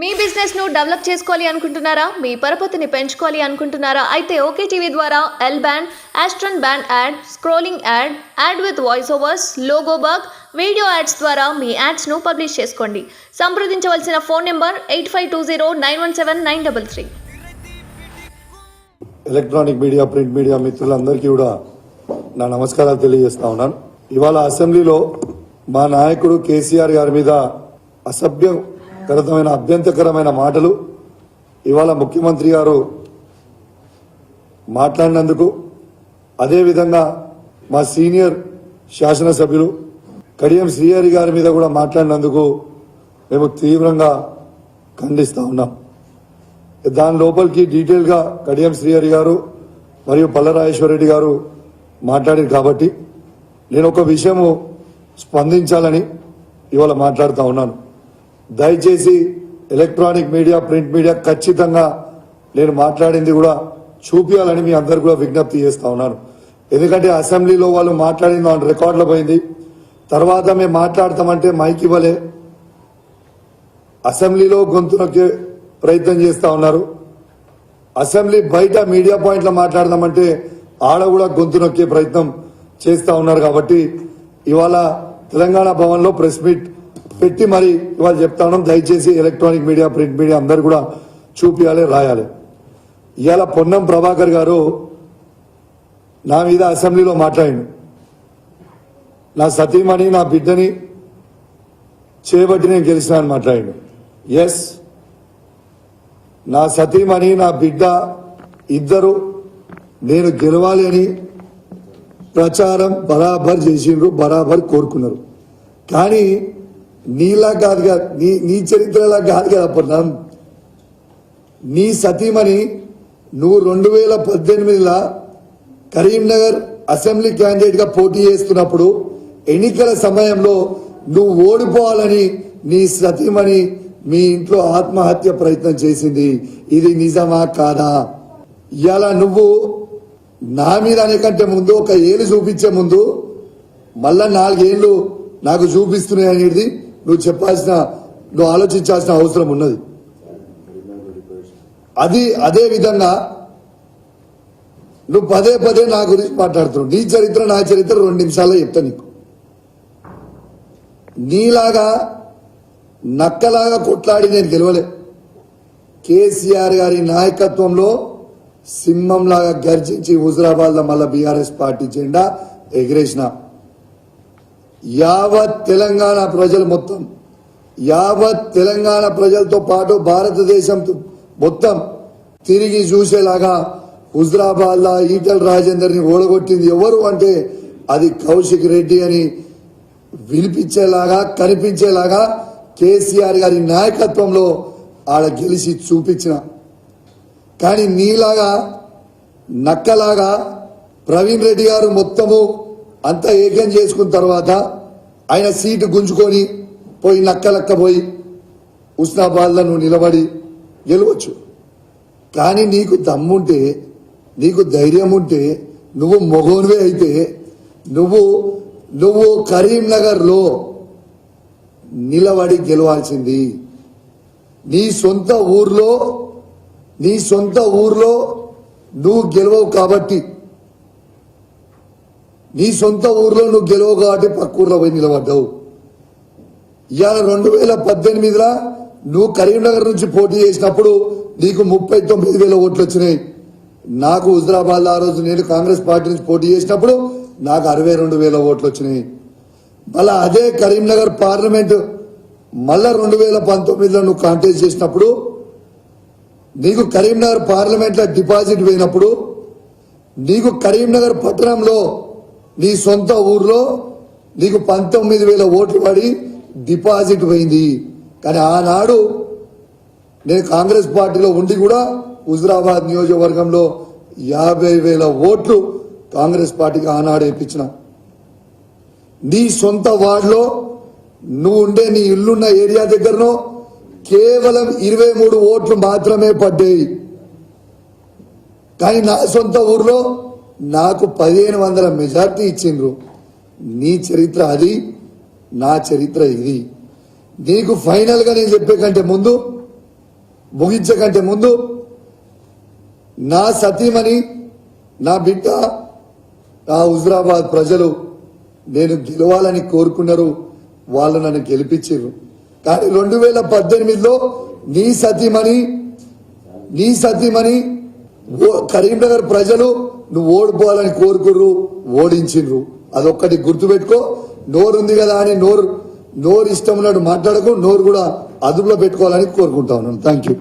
మీ business ను develop చేసుకోవాలి అనుకుంటున్నారా? మీ పరపతిని పెంచుకోవాలి అనుకుంటున్నారా? అయితే ఓకే టీవీ ద్వారా L band, Aston band ad, scrolling ad, ad with voice overs, logo bug, video ads ద్వారా మీ యాడ్స్ ను పబ్లిష్ చేసుకోండి. సంప్రదించవలసిన phone number 8520917933. Electronic media, print media మిత్రులందరికీ కూడా నా నమస్కారాలు తెలియజేస్తా ఉన్నాను. ఇవాళ అసెంబ్లీలో మా నాయకుడు కేసీఆర్ గారి మీద అభ్యంతరకరమైన మాటలు ఇవాళ ముఖ్యమంత్రి గారు మాట్లాడినందుకు, అదేవిధంగా మా సీనియర్ శాసనసభ్యులు కడియం శ్రీహరి గారి మీద కూడా మాట్లాడినందుకు మేము తీవ్రంగా ఖండిస్తా ఉన్నాం. దాని లోపలికి డీటెయిల్ గా కడియం శ్రీహరి గారు మరియు పల్లరాజేశ్వరరెడ్డి గారు మాట్లాడారు కాబట్టి నేను ఒక విషయము స్పందించాలని ఇవాళ మాట్లాడుతా ఉన్నాను. దయచేసి ఎలక్ట్రానిక్ మీడియా, ప్రింట్ మీడియా ఖచ్చితంగా నేను మాట్లాడింది కూడా చూపించాలని మీ అందరు కూడా విజ్ఞప్తి చేస్తా ఉన్నాను. ఎందుకంటే అసెంబ్లీలో వాళ్ళు మాట్లాడింది ఆన్ రికార్డులో పోయింది. తర్వాత మేము మాట్లాడతామంటే మైక్ ఇవ్వలే, అసెంబ్లీలో గొంతు నొక్కే ప్రయత్నం చేస్తా ఉన్నారు. అసెంబ్లీ బయట మీడియా పాయింట్లో మాట్లాడదామంటే ఆడ కూడా గొంతు నొక్కే ప్రయత్నం చేస్తా ఉన్నారు. కాబట్టి ఇవాళ తెలంగాణ భవన్ లో ప్రెస్ మీట్ పెట్టి మరి ఇవాళ చెప్తా ఉన్నాం. దయచేసి ఎలక్ట్రానిక్ మీడియా, ప్రింట్ మీడియా అందరు కూడా చూపించాలి, రాయాలి. ఇవాళ పొన్నం ప్రభాకర్ గారు నా మీద అసెంబ్లీలో మాట్లాడిండు. నా సతీమణి, నా బిడ్డని చేపట్టి నేను గెలిచిన అని మాట్లాడిండు. ఎస్, నా సతీమణి, నా బిడ్డ ఇద్దరు నేను గెలవాలి అని ప్రచారం బరాబర్ చేసిండ్రు, బరాబర్ కోరుకున్నారు. కానీ నీలా కాదుగా, నీ చరిత్రలా కాదు కదా పొన్నం. నీ సతీమణి నువ్వు 2018 కరీంనగర్ అసెంబ్లీ క్యాండిడేట్ గా పోటీ చేస్తున్నప్పుడు ఎన్నికల సమయంలో నువ్వు ఓడిపోవాలని నీ సతీమణి మీ ఇంట్లో ఆత్మహత్య ప్రయత్నం చేసింది. ఇది నిజమా కాదా? ఇవాళ నువ్వు నా మీద అనేకంటే ముందు ఒక ఏళ్ళు చూపించే ముందు మళ్ళా 4 ఏళ్లు నాకు చూపిస్తున్నాయి అనేది నువ్వు ఆలోచించాల్సిన అవసరం ఉన్నది. అదే విధంగా నువ్వు పదే పదే నా గురించి మాట్లాడుతున్నావు. నీ చరిత్ర, నా చరిత్ర 2 నిమిషాల్లో చెప్తా నీకు. నీలాగా నక్కలాగా కొట్లాడి నేను గెలవలే. కేసీఆర్ గారి నాయకత్వంలో సింహంలాగా గర్జించి హుజరాబాద్ లో మళ్ళా బీఆర్ఎస్ పార్టీ జెండా ఎగిరేసిన. యావత్ తెలంగాణ ప్రజలు మొత్తం, యావత్ తెలంగాణ ప్రజలతో పాటు భారతదేశం మొత్తం తిరిగి చూసేలాగా హుజరాబాద్ లా ఈటల రాజేందర్ ని ఓడగొట్టింది ఎవరు అంటే అది కౌశిక్ రెడ్డి అని వినిపించేలాగా, కనిపించేలాగా కేసీఆర్ గారి నాయకత్వంలో ఆడ గెలిచి చూపించిన. కానీ నీలాగా నక్కలాగా ప్రవీణ్ రెడ్డి గారు మొత్తము అంతా ఏకం చేసుకున్న తర్వాత ఆయన సీటు గుంజుకొని పోయి నక్కలక్క పోయి హుస్నాబాద్ లో నువ్వు నిలబడి గెలవచ్చు. కానీ నీకు దమ్ముంటే, నీకు ధైర్యం ఉంటే, నువ్వు మొగోనివే అయితే నువ్వు కరీంనగర్ లో నిలబడి గెలవాల్సింది. నీ సొంత ఊర్లో నువ్వు గెలవవు కాబట్టి, పక్క ఊర్లో పోయి నిలబడ్డావు. ఇవాళ 2018 నువ్వు కరీంనగర్ నుంచి పోటీ చేసినప్పుడు నీకు 39,000 ఓట్లు వచ్చినాయి. నాకు హుజరాబాద్ ఆ రోజు నేను కాంగ్రెస్ పార్టీ నుంచి పోటీ చేసినప్పుడు నాకు 62,000 ఓట్లు వచ్చినాయి. మళ్ళా అదే కరీంనగర్ పార్లమెంట్ మళ్ళా 2019 నువ్వు కాంటెస్ట్ చేసినప్పుడు నీకు కరీంనగర్ పార్లమెంట్ లో డిపాజిట్ పోయినప్పుడు నీకు కరీంనగర్ పట్టణంలో నీ సొంత ఊర్లో నీకు 19,000 ఓట్లు పడి డిపాజిట్ పోయింది. కానీ ఆనాడు నేను కాంగ్రెస్ పార్టీలో ఉండి కూడా హుజరాబాద్ నియోజకవర్గంలో 50,000 ఓట్లు కాంగ్రెస్ పార్టీకి ఆనాడు వేయించిన. నీ సొంత వార్డులో నువ్వు ఉండే నీ ఇల్లున్న ఏరియా దగ్గరనో కేవలం 23 ఓట్లు మాత్రమే పడ్డాయి. కానీ నా సొంత ఊర్లో నాకు 1,500 మెజార్టీ ఇచ్చిండ్రు. నీ చరిత్ర అది, నా చరిత్ర ఇది. నీకు ఫైనల్ గా నేను చెప్పే కంటే ముందు ముగించే కంటే ముందు నా సతీమణి నా బిడ్డ నా హుజురాబాద్ ప్రజలు నేను గెలవాలని కోరుకున్నారు, వాళ్ళు నన్ను గెలిపించారు. కానీ 2018లో నీ సతీమణి కరీంనగర్ ప్రజలు నువ్వు ఓడిపోవాలని కోరుకుర్రు, ఓడించిండ్రు. అదొక్కటి గుర్తుపెట్టుకో. నోరుంది కదా అని నోరు ఇష్టం ఉన్నట్టు మాట్లాడకు, నోరు కూడా అదుపులో పెట్టుకోవాలని కోరుకుంటా ఉన్నాను. Thank you.